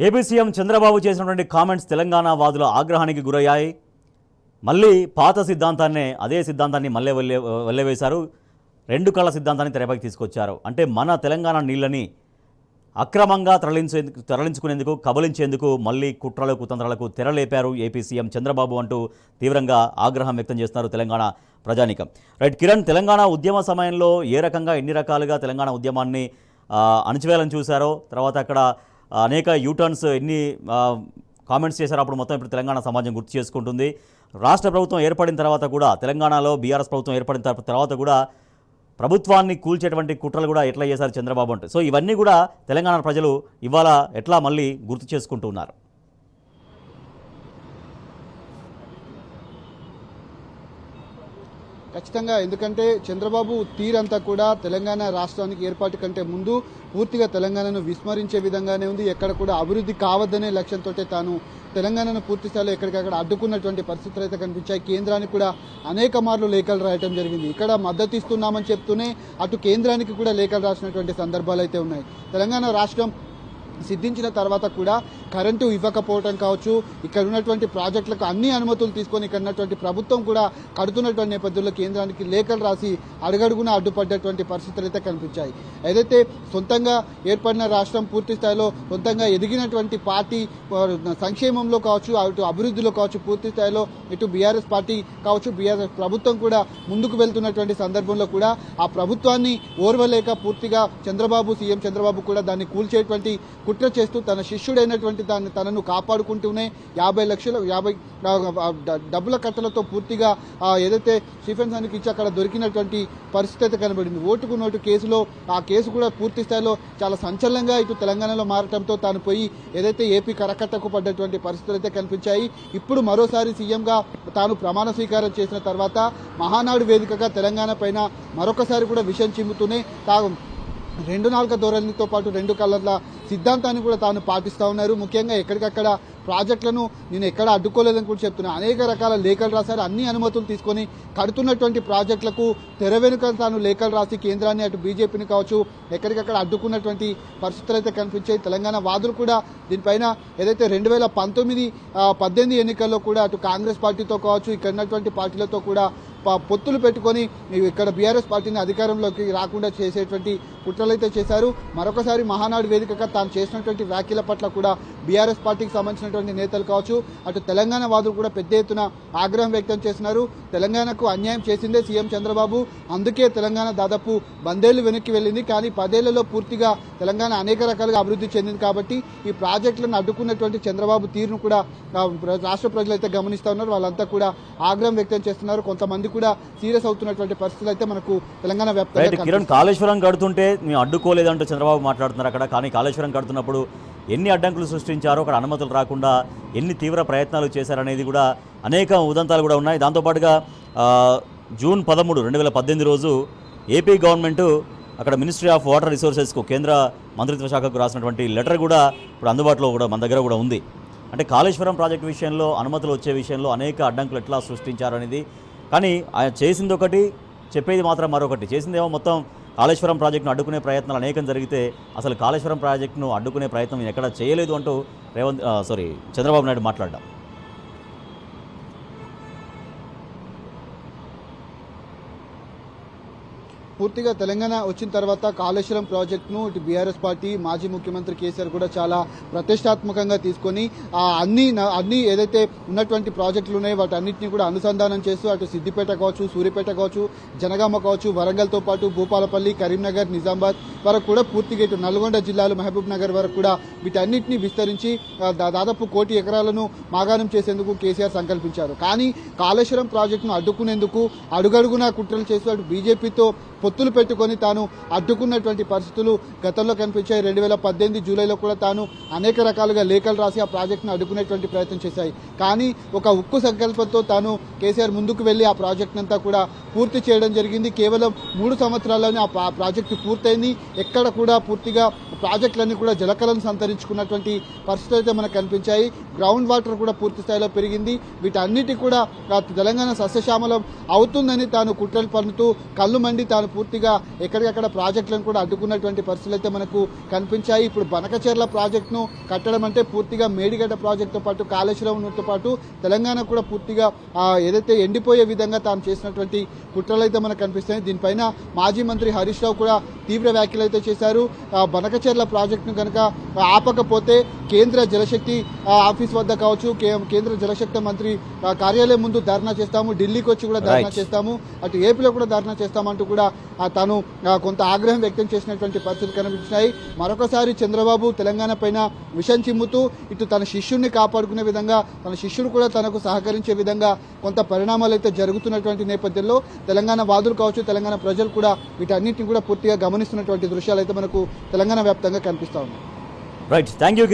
AP CM Chandrababu చేసినటువంటి comments Telangana వాదుల ఆగ్రహానికి గురయ్యాయి. మళ్ళీ పాత సిద్ధాంతాన్నే అదే సిద్ధాంతాన్ని మళ్ళీ వెళ్ళవేశారు. రెండు కళ్ళ సిద్ధాంతాన్ని తెరపైకి తీసుకొచ్చారు. అంటే మన తెలంగాణ నీళ్ళని అక్రమంగా తరలించుకునేందుకు కబలించేందుకు మళ్ళీ కుట్రలు కుతంత్రాలకు తెరలేపారు ఏపీ సీఎం చంద్రబాబు అంటూ తీవ్రంగా ఆగ్రహం వ్యక్తం చేస్తున్నారు తెలంగాణ ప్రజానీకం. రైట్ కిరణ్, తెలంగాణ ఉద్యమ సమయంలో ఏ రకంగా ఎన్ని రకాలుగా తెలంగాణ ఉద్యమాన్ని అణచివేయాలని చూశారో, తర్వాత అక్కడ అనేక యూటర్న్స్ ఎన్ని కామెంట్స్ చేశారో అప్పుడు మొత్తం ఇప్పుడు తెలంగాణ సమాజం గుర్తు చేసుకుంటుంది. రాష్ట్ర ప్రభుత్వం ఏర్పడిన తర్వాత కూడా తెలంగాణలో బీఆర్ఎస్ ప్రభుత్వం ఏర్పడిన తర్వాత కూడా ప్రభుత్వాన్ని కూల్చేటువంటి కుట్రలు కూడా ఎట్లా చేశారు చంద్రబాబు అంటే. సో ఇవన్నీ కూడా తెలంగాణ ప్రజలు ఇవాళ ఎట్లా మళ్ళీ గుర్తు చేసుకుంటూ ఉన్నారు. ఖచ్చితంగా, ఎందుకంటే చంద్రబాబు తీరంతా కూడా తెలంగాణ రాష్ట్రానికి ఏర్పాటు కంటే ముందు పూర్తిగా తెలంగాణను విస్మరించే విధంగానే ఉంది. ఎక్కడ కూడా అభివృద్ధి కావద్దనే లక్ష్యంతో తాను తెలంగాణను పూర్తి స్థాయిలో ఎక్కడికక్కడ అడ్డుకున్నటువంటి పరిస్థితులు అయితే కనిపించాయి. కేంద్రానికి కూడా అనేక మార్లు లేఖలు రాయటం జరిగింది. ఇక్కడ మద్దతు ఇస్తున్నామని చెప్తూనే అటు కేంద్రానికి కూడా లేఖలు రాసినటువంటి సందర్భాలు అయితే ఉన్నాయి. తెలంగాణ రాష్ట్రం సిద్ధించిన తర్వాత కూడా కరెంటు ఇవ్వకపోవటం కావచ్చు, ఇక్కడ ఉన్నటువంటి ప్రాజెక్టులకు అన్ని అనుమతులు తీసుకొని ఇక్కడ ఉన్నటువంటి ప్రభుత్వం కూడా కడుతున్నటువంటి నేపథ్యంలో కేంద్రానికి లేఖలు రాసి అడుగడుగున అడ్డుపడ్డటువంటి పరిస్థితులు అయితే కనిపించాయి. ఏదైతే సొంతంగా ఏర్పడిన రాష్ట్రం పూర్తి స్థాయిలో సొంతంగా ఎదిగినటువంటి పార్టీ సంక్షేమంలో కావచ్చు, అటు అభివృద్ధిలో కావచ్చు, పూర్తి స్థాయిలో ఇటు బీఆర్ఎస్ పార్టీ కావచ్చు, బీఆర్ఎస్ ప్రభుత్వం కూడా ముందుకు వెళ్తున్నటువంటి సందర్భంలో కూడా ఆ ప్రభుత్వాన్ని ఓర్వలేక పూర్తిగా సీఎం చంద్రబాబు కూడా దాన్ని కూల్చేటువంటి కుట్ర చేస్తూ తన శిష్యుడైనటువంటి తనను కాపాడుకుంటూనే 50 లక్షల డబ్బుల కట్టలతో పూర్తిగా ఏదైతే స్టీఫెన్ సన్నికి ఇచ్చి అక్కడ దొరికినటువంటి పరిస్థితి అయితే కనబడింది. ఓటుకు నోటు కేసులో ఆ కేసు కూడా పూర్తి స్థాయిలో చాలా సంచలనంగా ఇటు తెలంగాణలో మారటంతో తాను పోయి ఏదైతే ఏపీ కరకట్టకు పడ్డటువంటి పరిస్థితులు అయితే కనిపించాయి. ఇప్పుడు మరోసారి సీఎంగా తాను ప్రమాణ స్వీకారం చేసిన తర్వాత మహానాడు వేదికగా తెలంగాణ పైన మరొకసారి కూడా విషం చిమ్ముతూనే రెండు నాలుక ధోరణితో పాటు రెండు కళ్ళర్ల సిద్ధాంతాన్ని కూడా తాను పాటిస్తూ ఉన్నారు. ముఖ్యంగా ఎక్కడికక్కడ ప్రాజెక్టులను నేను ఎక్కడ అడ్డుకోలేదని కూడా చెప్తున్నా. అనేక రకాల లేఖలు రాశారు. అన్ని అనుమతులు తీసుకొని కడుతున్నటువంటి ప్రాజెక్టులకు తెర వెనుక తాను లేఖలు రాసి కేంద్రాన్ని అటు బీజేపీని కావచ్చు ఎక్కడికక్కడ అడ్డుకున్నటువంటి పరిస్థితులు అయితే కనిపించాయి. తెలంగాణ వాదులు కూడా దీనిపైన ఏదైతే 2019-18 ఎన్నికల్లో కూడా అటు కాంగ్రెస్ పార్టీతో కావచ్చు, ఇక్కడ ఉన్నటువంటి పార్టీలతో కూడా పొత్తులు పెట్టుకొని ఇక్కడ బీఆర్ఎస్ పార్టీని అధికారంలోకి రాకుండా చేసేటువంటి కుట్రలైతే చేశారు. మరొకసారి మహానాడు వేదికగా తాను చేసినటువంటి వ్యాఖ్యల పట్ల కూడా బీఆర్ఎస్ పార్టీకి సంబంధించినటువంటి నేతలు కావచ్చు, అటు తెలంగాణ వాదులు కూడా పెద్ద ఎత్తున ఆగ్రహం వ్యక్తం చేస్తున్నారు. తెలంగాణకు అన్యాయం చేసిందే సీఎం చంద్రబాబు, అందుకే తెలంగాణ దాదాపు 100 ఏళ్లు వెనక్కి వెళ్ళింది. కానీ 10 ఏళ్లలో పూర్తిగా తెలంగాణ అనేక రకాలుగా అభివృద్ధి చెందింది. కాబట్టి ఈ ప్రాజెక్టులను అడ్డుకున్నటువంటి చంద్రబాబు తీరును కూడా రాష్ట్ర ప్రజలైతే గమనిస్తూ ఉన్నారు. వాళ్ళంతా కూడా ఆగ్రహం వ్యక్తం చేస్తున్నారు. కొంతమంది కూడా సీరియస్ అవుతున్నటువంటి పరిస్థితులు అయితే మనకు తెలంగాణ వ్యాప్తంగా. కిరణ్, కాళేశ్వరం కడుతుంటే మేము అడ్డుకోలేదంటూ చంద్రబాబు మాట్లాడుతున్నారు అక్కడ. కానీ కాళేశ్వరం కడుతున్నప్పుడు ఎన్ని అడ్డంకులు సృష్టించారో, అక్కడ అనుమతులు రాకుండా ఎన్ని తీవ్ర ప్రయత్నాలు చేశారనేది కూడా అనేక ఉదంతాలు కూడా ఉన్నాయి. దాంతోపాటుగా జూన్ 13, 2018 రోజు ఏపీ గవర్నమెంట్ అక్కడ మినిస్ట్రీ ఆఫ్ వాటర్ రిసోర్సెస్కు కేంద్ర మంత్రిత్వ శాఖకు రాసినటువంటి లెటర్ కూడా ఇప్పుడు అందుబాటులో కూడా మన దగ్గర కూడా ఉంది. అంటే కాళేశ్వరం ప్రాజెక్టు విషయంలో అనుమతులు వచ్చే విషయంలో అనేక అడ్డంకులు ఎట్లా సృష్టించారనేది. కానీ ఆయన చేసింది ఒకటి, చెప్పేది మాత్రం మరొకటి. చేసిందేమో మొత్తం కాళేశ్వరం ప్రాజెక్టును అడ్డుకునే ప్రయత్నాలు అనేకం జరిగితే అసలు కాళేశ్వరం ప్రాజెక్టును అడ్డుకునే ప్రయత్నం ఎక్కడ చేయలేదు అంటూ చంద్రబాబు నాయుడు మాట్లాడ్డాం. పూర్తిగా తెలంగాణ వచ్చిన తర్వాత కాళేశ్వరం ప్రాజెక్టును ఇటు బీఆర్ఎస్ పార్టీ మాజీ ముఖ్యమంత్రి కేసీఆర్ కూడా చాలా ప్రతిష్టాత్మకంగా తీసుకొని అన్ని ఏదైతే ఉన్నటువంటి ప్రాజెక్టులు ఉన్నాయో వాటన్నిటిని కూడా అనుసంధానం చేస్తూ అటు సిద్దిపేట కావచ్చు, సూర్యాపేట కావచ్చు, జనగామ కావచ్చు, వరంగల్తో పాటు భూపాలపల్లి, కరీంనగర్, నిజామాబాద్ వరకు కూడా పూర్తిగా ఇటు నల్గొండ జిల్లాలు, మహబూబ్ నగర్ వరకు కూడా వీటన్నిటిని విస్తరించి దాదాపు 1 కోటి ఎకరాలను మాగాణం చేసేందుకు కేసీఆర్ సంకల్పించారు. కానీ కాళేశ్వరం ప్రాజెక్టును అడ్డుకునేందుకు అడుగడుగునా కుట్రలు చేస్తూ అటు బీజేపీతో పొత్తులు పెట్టుకొని తాను అడ్డుకున్నటువంటి పరిస్థితులు గతంలో కనిపించాయి. 2018 జూలైలో కూడా తాను అనేక రకాలుగా లేఖలు రాసి ఆ ప్రాజెక్టును అడ్డుకునేటువంటి ప్రయత్నం చేశాయి. కానీ ఒక ఉక్కు సంకల్పంతో తాను కేసీఆర్ ముందుకు వెళ్లి ఆ ప్రాజెక్టునంతా కూడా పూర్తి చేయడం జరిగింది. కేవలం 3 సంవత్సరాల్లోనే ఆ ప్రాజెక్టు పూర్తయింది. ఎక్కడ కూడా పూర్తిగా ప్రాజెక్టులన్నీ కూడా జలకలను సంతరించుకున్నటువంటి పరిస్థితులు అయితే మనకు కనిపించాయి. గ్రౌండ్ వాటర్ కూడా పూర్తి స్థాయిలో పెరిగింది. వీటన్నిటి కూడా తెలంగాణ సస్యశ్యామలం అవుతుందని తాను కుట్రలు పన్నుతూ కళ్ళు మండి తాను పూర్తిగా ఎక్కడికక్కడ ప్రాజెక్టులను కూడా అడ్డుకున్నటువంటి పరిస్థితులు అయితే మనకు కనిపించాయి. ఇప్పుడు బనకచెర్ల ప్రాజెక్టును కట్టడం అంటే పూర్తిగా మేడిగడ్డ ప్రాజెక్టుతో పాటు కాళేశ్వరంతో పాటు తెలంగాణ కూడా పూర్తిగా ఏదైతే ఎండిపోయే విధంగా తాను చేసినటువంటి కుట్రలు అయితే మనకు కనిపిస్తాయి. దీనిపైన మాజీ మంత్రి హరీష్ రావు కూడా తీవ్ర వ్యాఖ్యలు అయితే చేశారు. బనకచెర్ల ప్రాజెక్టును కనుక ఆపకపోతే కేంద్ర జలశక్తి ఆఫీస్ వద్ద కావచ్చు, కేంద్ర జలశక్తి మంత్రి కార్యాలయం ముందు ధర్నా చేస్తాము, ఢిల్లీకి వచ్చి కూడా ధర్నా చేస్తాము, అటు ఏపీలో కూడా ధర్నా చేస్తామంటూ కూడా తాను కొంత ఆగ్రహం వ్యక్తం చేసినటువంటి పరిస్థితులు కనిపించినాయి. మరొకసారి చంద్రబాబు తెలంగాణ పైన విషం చిమ్ముతూ ఇటు తన శిష్యుడిని కాపాడుకునే విధంగా, తన శిష్యుడు కూడా తనకు సహకరించే విధంగా కొంత పరిణామాలు అయితే జరుగుతున్నటువంటి నేపథ్యంలో తెలంగాణ వాదులు కావచ్చు, తెలంగాణ ప్రజలు కూడా వీటన్నిటిని కూడా పూర్తిగా గమనిస్తున్నటువంటి దృశ్యాలు అయితే మనకు తెలంగాణ వ్యాప్తంగా కనిపిస్తా ఉన్నాయి. Right, thank you.